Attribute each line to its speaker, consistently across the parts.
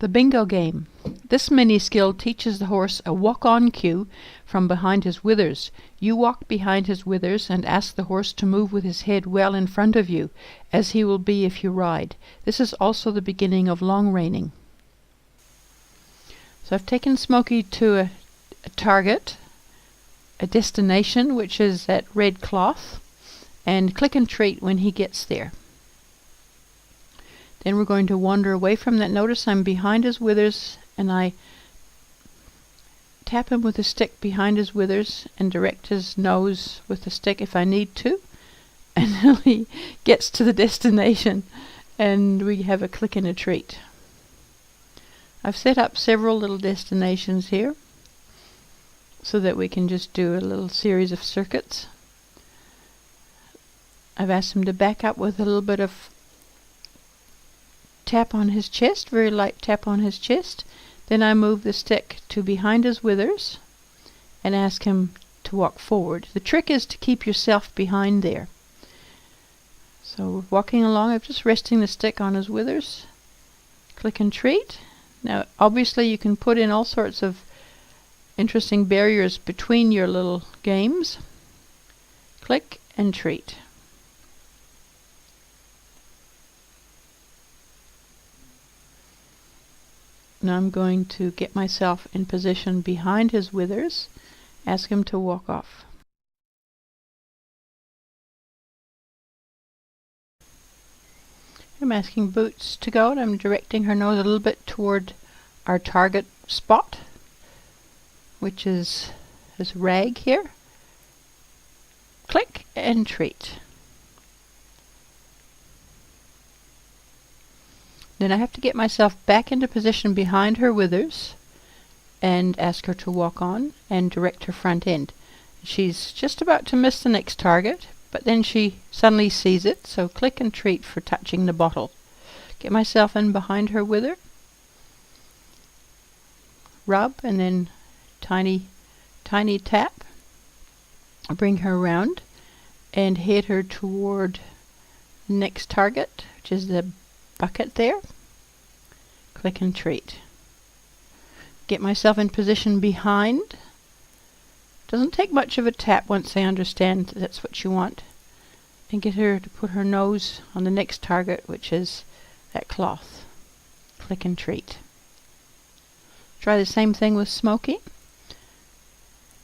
Speaker 1: The bingo game. This mini skill teaches the horse a walk-on cue from behind his withers. You walk behind his withers and ask the horse to move with his head well in front of you, as he will be if you ride. This is also the beginning of long-reining. So I've taken Smokey to a target, a destination, which is that red cloth, and click and treat when he gets there. Then we're going to wander away from that. Notice I'm behind his withers, and I tap him with a stick behind his withers and direct his nose with the stick if I need to, until he gets to the destination and we have a click and a treat. I've set up several little destinations here so that we can just do a little series of circuits. I've asked him to back up with a little bit of tap on his chest, very light tap on his chest. Then I move the stick to behind his withers and ask him to walk forward. The trick is to keep yourself behind there. So walking along, I'm just resting the stick on his withers. Click and treat. Now obviously you can put in all sorts of interesting barriers between your little games. Click and treat. Now I'm going to get myself in position behind his withers, ask him to walk off. I'm asking Boots to go, and I'm directing her nose a little bit toward our target spot, which is this rag here. Click and treat. Then I have to get myself back into position behind her withers and ask her to walk on and direct her front end. She's just about to miss the next target, but then she suddenly sees it, so click and treat for touching the bottle. Get myself in behind her wither, rub, and then tiny tap. Bring her around and head her toward the next target, which is the bucket there. Click and treat. Get myself in position behind. Doesn't take much of a tap once I understand that's what you want. And get her to put her nose on the next target, which is that cloth. Click and treat. Try the same thing with Smokey.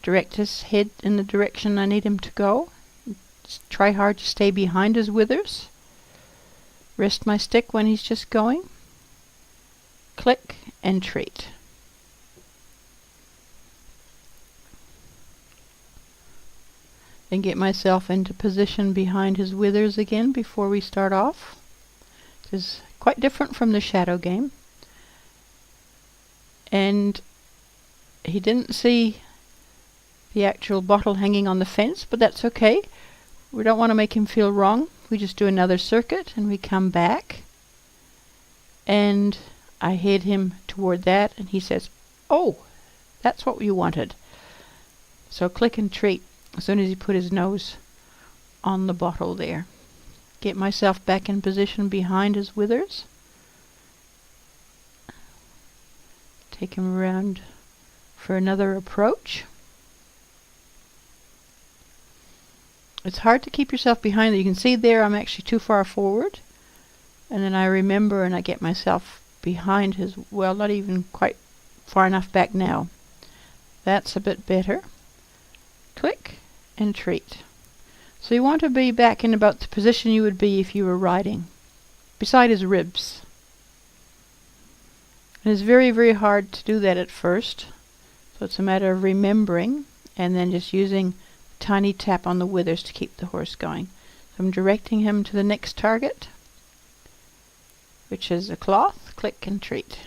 Speaker 1: Direct his head in the direction I need him to go. Just try hard to stay behind his withers. Rest my stick when he's just going. Click and treat. Then get myself into position behind his withers again before we start off. This is quite different from the shadow game. And he didn't see the actual bottle hanging on the fence, but that's okay. We don't want to make him feel wrong. We just do another circuit and we come back, and I head him toward that, and he says, "Oh, that's what you wanted." So click and treat as soon as he put his nose on the bottle there. Get myself back in position behind his withers. Take him around for another approach. It's hard to keep yourself behind. You can see there I'm actually too far forward. And then I remember and I get myself behind his, well, not even quite far enough back now. That's a bit better. Click and treat. So you want to be back in about the position you would be if you were riding, beside his ribs. And it's very, very hard to do that at first. So it's a matter of remembering and then just using tiny tap on the withers to keep the horse going. So I'm directing him to the next target, which is a cloth. Click and treat.